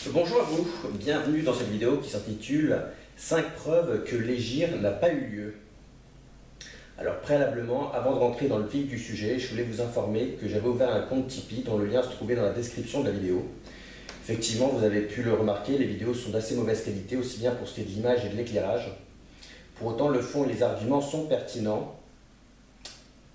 Bonjour à vous, bienvenue dans cette vidéo qui s'intitule 5 preuves que l'hégire n'a pas eu lieu. Alors préalablement, avant de rentrer dans le vif du sujet, je voulais vous informer que j'avais ouvert un compte Tipeee dont le lien se trouvait dans la description de la vidéo. Effectivement, vous avez pu le remarquer, les vidéos sont d'assez mauvaise qualité, aussi bien pour ce qui est de l'image et de l'éclairage. Pour autant, le fond et les arguments sont pertinents.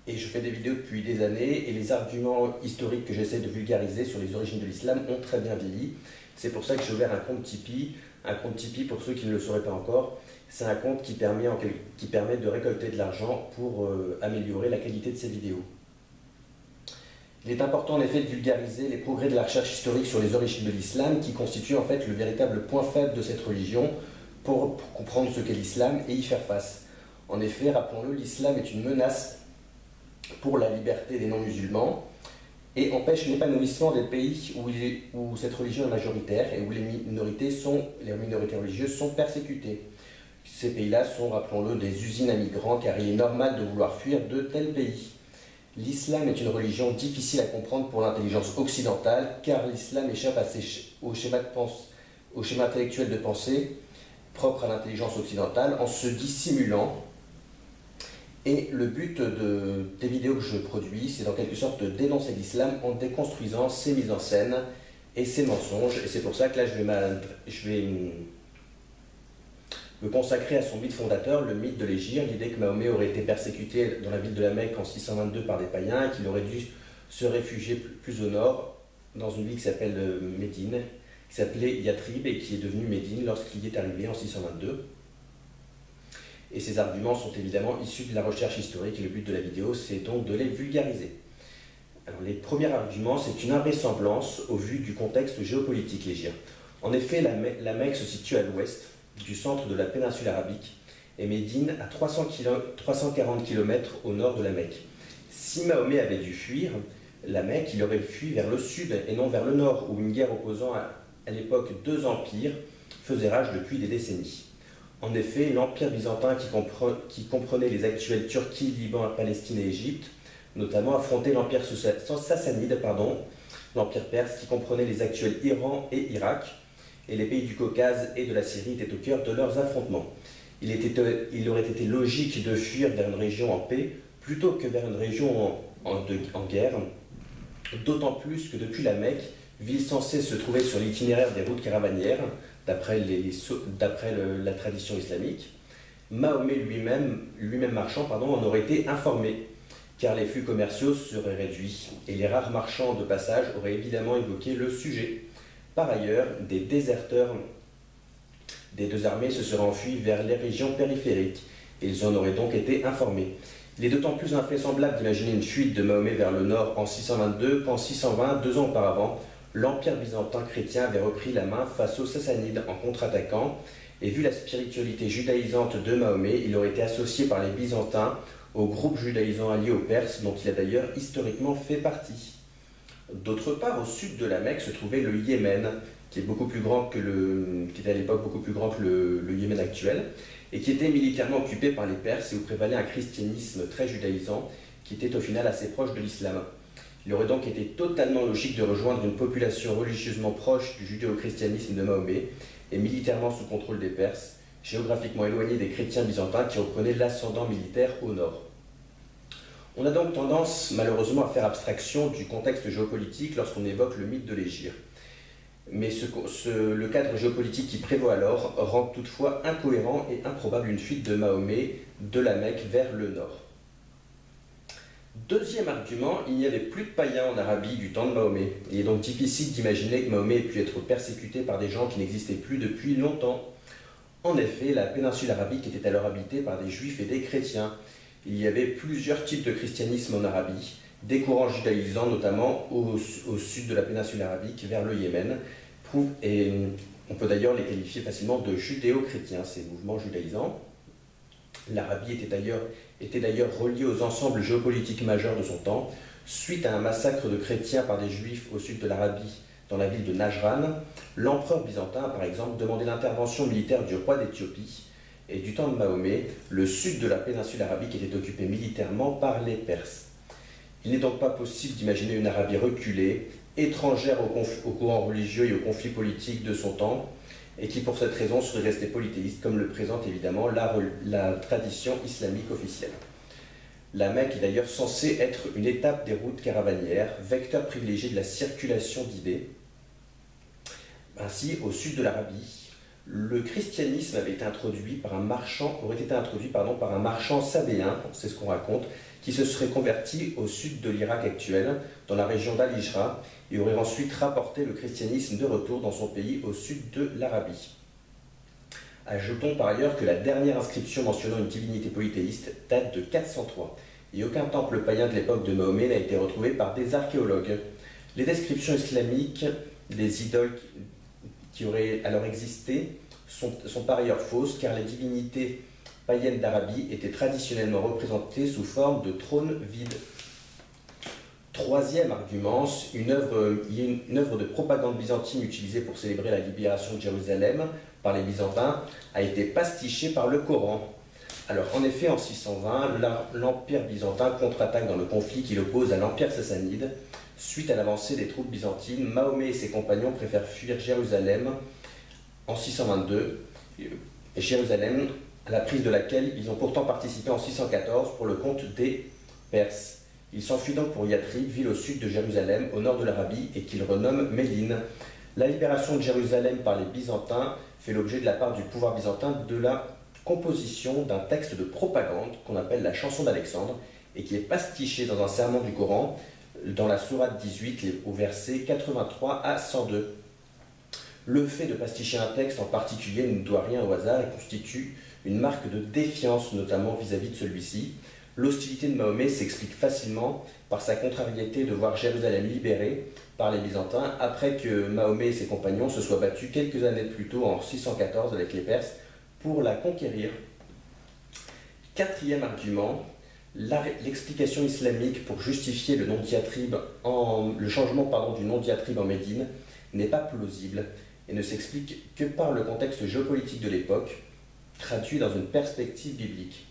Et je fais des vidéos depuis des années et les arguments historiques que j'essaie de vulgariser sur les origines de l'islam ont très bien vieilli. C'est pour ça que j'ai ouvert un compte Tipeee. Un compte Tipeee, pour ceux qui ne le sauraient pas encore, c'est un compte qui permet de récolter de l'argent pour améliorer la qualité de ces vidéos. Il est important en effet de vulgariser les progrès de la recherche historique sur les origines de l'islam qui constituent en fait le véritable point faible de cette religion pour comprendre ce qu'est l'islam et y faire face. En effet, rappelons-le, l'islam est une menace pour la liberté des non-musulmans et empêche l'épanouissement des pays où cette religion est majoritaire et où les minorités religieuses sont persécutées. Ces pays-là sont, rappelons-le, des usines à migrants car il est normal de vouloir fuir de tels pays. L'islam est une religion difficile à comprendre pour l'intelligence occidentale car l'islam échappe au schéma intellectuel de pensée propre à l'intelligence occidentale en se dissimulant. Et le but des vidéos que je produis, c'est en quelque sorte de dénoncer l'islam en déconstruisant ses mises en scène et ses mensonges. Et c'est pour ça que là, je vais me consacrer à son mythe fondateur, le mythe de l'hégire, l'idée que Mahomet aurait été persécuté dans la ville de la Mecque en 622 par des païens et qu'il aurait dû se réfugier plus au nord, dans une ville qui s'appelle Médine, qui s'appelait Yatrib et qui est devenue Médine lorsqu'il y est arrivé en 622. Et ces arguments sont évidemment issus de la recherche historique et le but de la vidéo, c'est donc de les vulgariser. Alors, les premiers arguments, c'est une invraisemblance au vu du contexte géopolitique légir. En effet, la Mecque se situe à l'ouest du centre de la péninsule arabique et Médine à 340 km au nord de la Mecque. Si Mahomet avait dû fuir la Mecque, il aurait fui vers le sud et non vers le nord, où une guerre opposant à l'époque deux empires faisait rage depuis des décennies. En effet, l'Empire byzantin qui comprenait les actuelles Turquie, Liban, Palestine et Égypte, notamment affrontait l'Empire sassanide, l'Empire perse qui comprenait les actuels Iran et Irak, et les pays du Caucase et de la Syrie étaient au cœur de leurs affrontements. Il aurait été logique de fuir vers une région en paix plutôt que vers une région en guerre, d'autant plus que depuis la Mecque, ville censée se trouver sur l'itinéraire des routes caravanières, d'après la tradition islamique, Mahomet lui-même marchand en aurait été informé, car les flux commerciaux seraient réduits et les rares marchands de passage auraient évidemment évoqué le sujet. Par ailleurs, des déserteurs des deux armées se seraient enfuis vers les régions périphériques et ils en auraient donc été informés. Il est d'autant plus invraisemblable d'imaginer une fuite de Mahomet vers le nord en 622 qu'en 620, 2 ans auparavant, l'Empire byzantin chrétien avait repris la main face aux Sassanides en contre-attaquant, et vu la spiritualité judaïsante de Mahomet, il aurait été associé par les Byzantins au groupe judaïsant allié aux Perses, dont il a d'ailleurs historiquement fait partie. D'autre part, au sud de la Mecque se trouvait le Yémen, qui était à l'époque beaucoup plus grand que le Yémen actuel, et qui était militairement occupé par les Perses et où prévalait un christianisme très judaïsant, qui était au final assez proche de l'islam. Il aurait donc été totalement logique de rejoindre une population religieusement proche du judéo-christianisme de Mahomet et militairement sous contrôle des Perses, géographiquement éloignés des chrétiens byzantins qui reprenaient l'ascendant militaire au nord. On a donc tendance malheureusement à faire abstraction du contexte géopolitique lorsqu'on évoque le mythe de l'hégire. Mais le cadre géopolitique qui prévaut alors rend toutefois incohérent et improbable une fuite de Mahomet de la Mecque vers le nord. Deuxième argument, il n'y avait plus de païens en Arabie du temps de Mahomet. Il est donc difficile d'imaginer que Mahomet ait pu être persécuté par des gens qui n'existaient plus depuis longtemps. En effet, la péninsule arabique était alors habitée par des juifs et des chrétiens. Il y avait plusieurs types de christianisme en Arabie, des courants judaïsants notamment au sud de la péninsule arabique vers le Yémen, et on peut d'ailleurs les qualifier facilement de judéo-chrétiens, ces mouvements judaïsants. L'Arabie était d'ailleurs reliée aux ensembles géopolitiques majeurs de son temps. Suite à un massacre de chrétiens par des juifs au sud de l'Arabie, dans la ville de Najran, l'empereur byzantin a par exemple demandé l'intervention militaire du roi d'Éthiopie. Et du temps de Mahomet, le sud de la péninsule arabique était occupé militairement par les Perses. Il n'est donc pas possible d'imaginer une Arabie reculée étrangère au courant religieux et aux conflits politiques de son temps, et qui pour cette raison serait resté polythéiste, comme le présente évidemment la tradition islamique officielle. La Mecque est d'ailleurs censée être une étape des routes caravanières, vecteur privilégié de la circulation d'idées. Ainsi, au sud de l'Arabie, le christianisme aurait été introduit par un marchand sabéen, c'est ce qu'on raconte, qui se serait converti au sud de l'Irak actuel, dans la région d'Al-Hijra, et aurait ensuite rapporté le christianisme de retour dans son pays au sud de l'Arabie. Ajoutons par ailleurs que la dernière inscription mentionnant une divinité polythéiste date de 403, et aucun temple païen de l'époque de Mahomet n'a été retrouvé par des archéologues. Les descriptions islamiques des idoles qui auraient alors existé sont par ailleurs fausses, car les divinités païennes d'Arabie étaient traditionnellement représentées sous forme de trônes vides. Troisième argument, il y a une œuvre de propagande byzantine utilisée pour célébrer la libération de Jérusalem par les Byzantins a été pastichée par le Coran. Alors en effet, en 620, l'Empire byzantin contre-attaque dans le conflit qui l'oppose à l'Empire sassanide. Suite à l'avancée des troupes byzantines, Mahomet et ses compagnons préfèrent fuir Jérusalem en 622, Jérusalem à la prise de laquelle ils ont pourtant participé en 614 pour le compte des Perses. Ils s'enfuient donc pour Yathrib, ville au sud de Jérusalem, au nord de l'Arabie, et qu'ils renomment Médine. La libération de Jérusalem par les Byzantins fait l'objet de la part du pouvoir byzantin de la composition d'un texte de propagande qu'on appelle la chanson d'Alexandre, et qui est pastiché dans un sermon du Coran, dans la sourate 18, au verset 83 à 102. Le fait de pasticher un texte en particulier ne doit rien au hasard et constitue une marque de défiance, notamment vis-à-vis de celui-ci. L'hostilité de Mahomet s'explique facilement par sa contrariété de voir Jérusalem libérée par les Byzantins après que Mahomet et ses compagnons se soient battus quelques années plus tôt, en 614, avec les Perses, pour la conquérir. Quatrième argument, l'explication islamique pour justifier le changement du nom diatribe en Médine n'est pas plausible et ne s'explique que par le contexte géopolitique de l'époque, traduit dans une perspective biblique.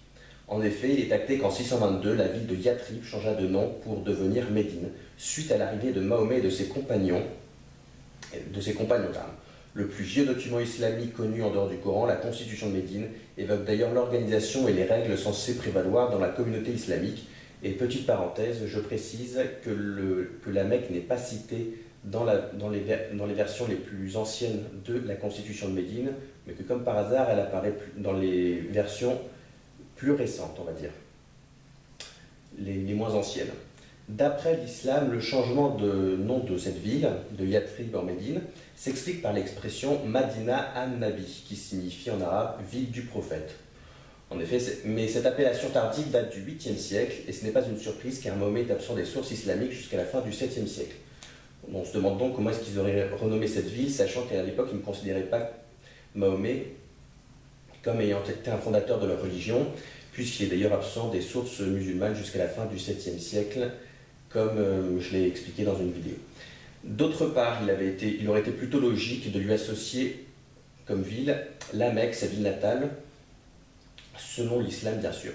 En effet, il est acté qu'en 622, la ville de Yathrib changea de nom pour devenir Médine, suite à l'arrivée de Mahomet et de ses compagnons d'armes. Le plus vieux document islamique connu en dehors du Coran, la Constitution de Médine, évoque d'ailleurs l'organisation et les règles censées prévaloir dans la communauté islamique. Et petite parenthèse, je précise que la Mecque n'est pas citée dans les versions les plus anciennes de la Constitution de Médine, mais que comme par hasard, elle apparaît dans les versions plus récentes, on va dire, les moins anciennes. D'après l'islam, le changement de nom de cette ville, de Yathrib en Médine, s'explique par l'expression Madina an-Nabi, qui signifie en arabe « ville du prophète ». En effet, mais cette appellation tardive date du 8e siècle, et ce n'est pas une surprise car Mahomet est absent des sources islamiques jusqu'à la fin du 7e siècle. On se demande donc comment est-ce qu'ils auraient renommé cette ville, sachant qu'à l'époque, ils ne considéraient pas Mahomet comme ayant été un fondateur de leur religion, puisqu'il est d'ailleurs absent des sources musulmanes jusqu'à la fin du 7e siècle, comme je l'ai expliqué dans une vidéo. D'autre part, il aurait été plutôt logique de lui associer comme ville la Mecque, sa ville natale, selon l'islam bien sûr.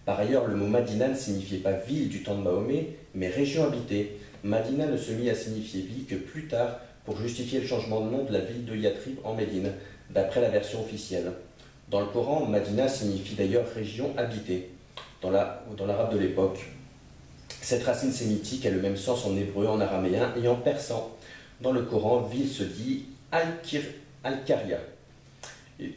Par ailleurs, le mot Madina ne signifiait pas ville du temps de Mahomet, mais région habitée. Madina ne se mit à signifier ville que plus tard, pour justifier le changement de nom de la ville de Yathrib en Médine, d'après la version officielle. Dans le Coran, Madina signifie d'ailleurs région habitée, dans l'arabe de l'époque. Cette racine sémitique a le même sens en hébreu, en araméen et en persan. Dans le Coran, ville se dit Al-Qaria.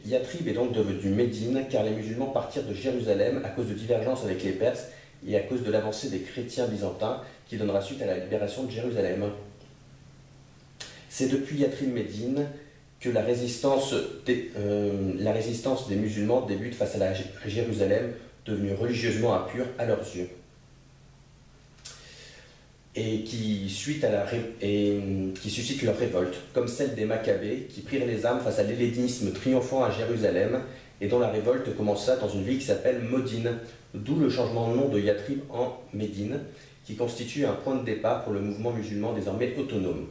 Yathrib est donc devenu Médine car les musulmans partirent de Jérusalem à cause de divergences avec les Perses et à cause de l'avancée des chrétiens byzantins qui donnera suite à la libération de Jérusalem. C'est depuis Yathrib-Médine que la résistance des musulmans débute face à la Jérusalem, devenue religieusement impure à leurs yeux, et qui suscite leur révolte, comme celle des Maccabées, qui prirent les armes face à l'hellénisme triomphant à Jérusalem, et dont la révolte commença dans une ville qui s'appelle Modine, d'où le changement de nom de Yathrib en Médine, qui constitue un point de départ pour le mouvement musulman désormais autonome.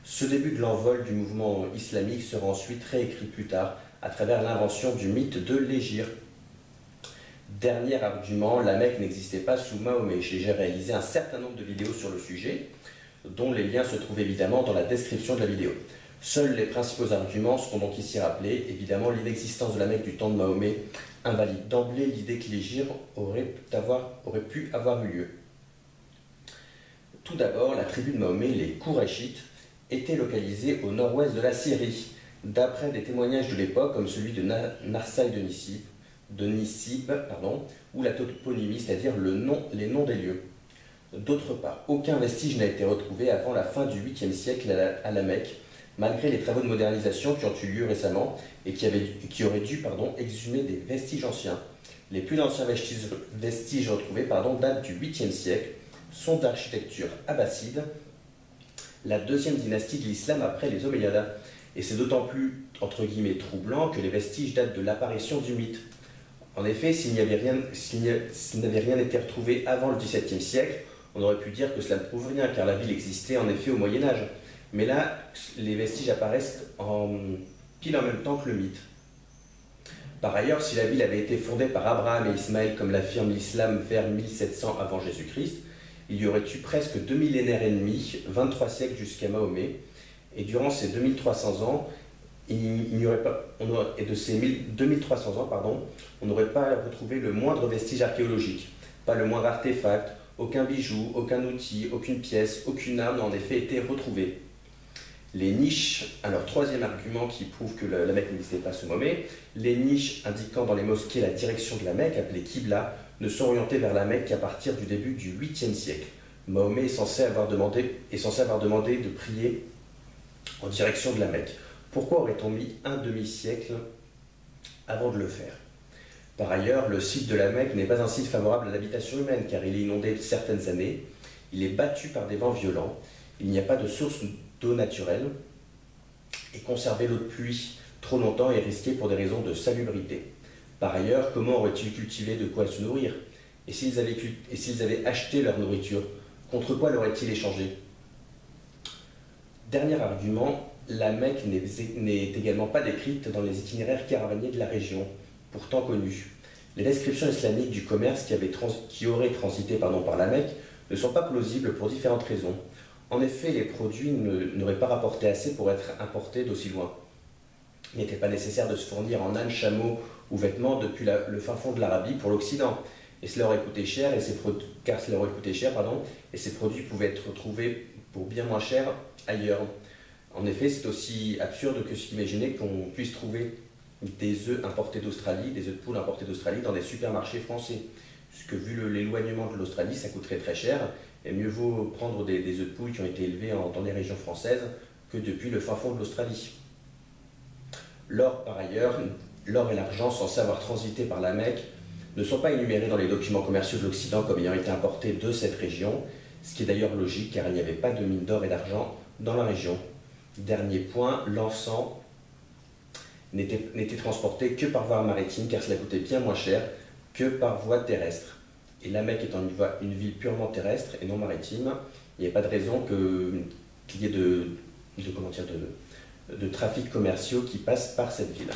Ce début de l'envol du mouvement islamique sera ensuite réécrit plus tard à travers l'invention du mythe de l'Hégire. Dernier argument, la Mecque n'existait pas sous Mahomet. J'ai réalisé un certain nombre de vidéos sur le sujet. dont les liens se trouvent évidemment dans la description de la vidéo. Seuls les principaux arguments seront donc ici rappelés. Évidemment, l'inexistence de la Mecque du temps de Mahomet invalide d'emblée l'idée que l'hégire aurait pu avoir eu lieu. Tout d'abord, la tribu de Mahomet, les Kourachites, était localisée au nord-ouest de la Syrie, d'après des témoignages de l'époque comme celui de Narsaï de Nisib, ou la toponymie, c'est-à-dire les noms des lieux. D'autre part, aucun vestige n'a été retrouvé avant la fin du 8e siècle à la Mecque, malgré les travaux de modernisation qui ont eu lieu récemment et qui auraient dû exhumer des vestiges anciens. Les plus anciens vestiges retrouvés datent du 8e siècle, sont d'architecture abbasside, la deuxième dynastie de l'islam après les Omeyyades. Et c'est d'autant plus, entre guillemets, troublant que les vestiges datent de l'apparition du mythe. En effet, s'il n'avait rien été retrouvé avant le XVIIe siècle, on aurait pu dire que cela ne prouve rien, car la ville existait en effet au Moyen-Âge. Mais là, les vestiges apparaissent pile en même temps que le mythe. Par ailleurs, si la ville avait été fondée par Abraham et Ismaël, comme l'affirme l'islam, vers 1700 avant Jésus-Christ, il y aurait eu presque 2 millénaires et demi, 23 siècles jusqu'à Mahomet, et durant ces 2300 ans, de ces 2300 ans, on n'aurait pas retrouvé le moindre vestige archéologique, pas le moindre artefact, aucun bijou, aucun outil, aucune pièce, aucune arme n'a en effet été retrouvée. Les niches, alors troisième argument qui prouve que la Mecque n'existait pas sous Mahomet, les niches indiquant dans les mosquées la direction de la Mecque, appelées Qibla, ne sont orientées vers la Mecque qu'à partir du début du 8e siècle. Mahomet est censé avoir demandé de prier en direction de la Mecque. Pourquoi aurait-on mis un demi-siècle avant de le faire? Par ailleurs, le site de la Mecque n'est pas un site favorable à l'habitation humaine, car il est inondé certaines années, il est battu par des vents violents, il n'y a pas de source d'eau naturelle, et conserver l'eau de pluie trop longtemps est risqué pour des raisons de salubrité. Par ailleurs, comment auraient-ils cultivé de quoi se nourrir? Et s'ils avaient acheté leur nourriture, contre quoi l'auraient-ils échangé? Dernier argument, la Mecque n'est également pas décrite dans les itinéraires caravaniers de la région, pourtant connus. Les descriptions islamiques du commerce qui aurait transité par la Mecque ne sont pas plausibles pour différentes raisons. En effet, les produits n'auraient pas rapporté assez pour être importés d'aussi loin. Il n'était pas nécessaire de se fournir en ânes, chameaux ou vêtements depuis le fin fond de l'Arabie pour l'Occident. Et cela aurait coûté cher, et ces produits pouvaient être retrouvés pour bien moins cher ailleurs. En effet, c'est aussi absurde que s'imaginer qu'on puisse trouver des œufs importés d'Australie, des œufs de poule importés d'Australie dans des supermarchés français. Puisque vu l'éloignement de l'Australie, ça coûterait très cher, et mieux vaut prendre des œufs de poule qui ont été élevés dans les régions françaises que depuis le fin fond de l'Australie. L'or, par ailleurs, l'or et l'argent censés avoir transité par la Mecque ne sont pas énumérés dans les documents commerciaux de l'Occident comme ayant été importés de cette région, ce qui est d'ailleurs logique car il n'y avait pas de mines d'or et d'argent dans la région. Dernier point, l'encens n'était transporté que par voie maritime car cela coûtait bien moins cher que par voie terrestre. Et la Mecque étant une ville purement terrestre et non maritime, il n'y a pas de raison qu'il y ait de trafics commerciaux qui passent par cette ville.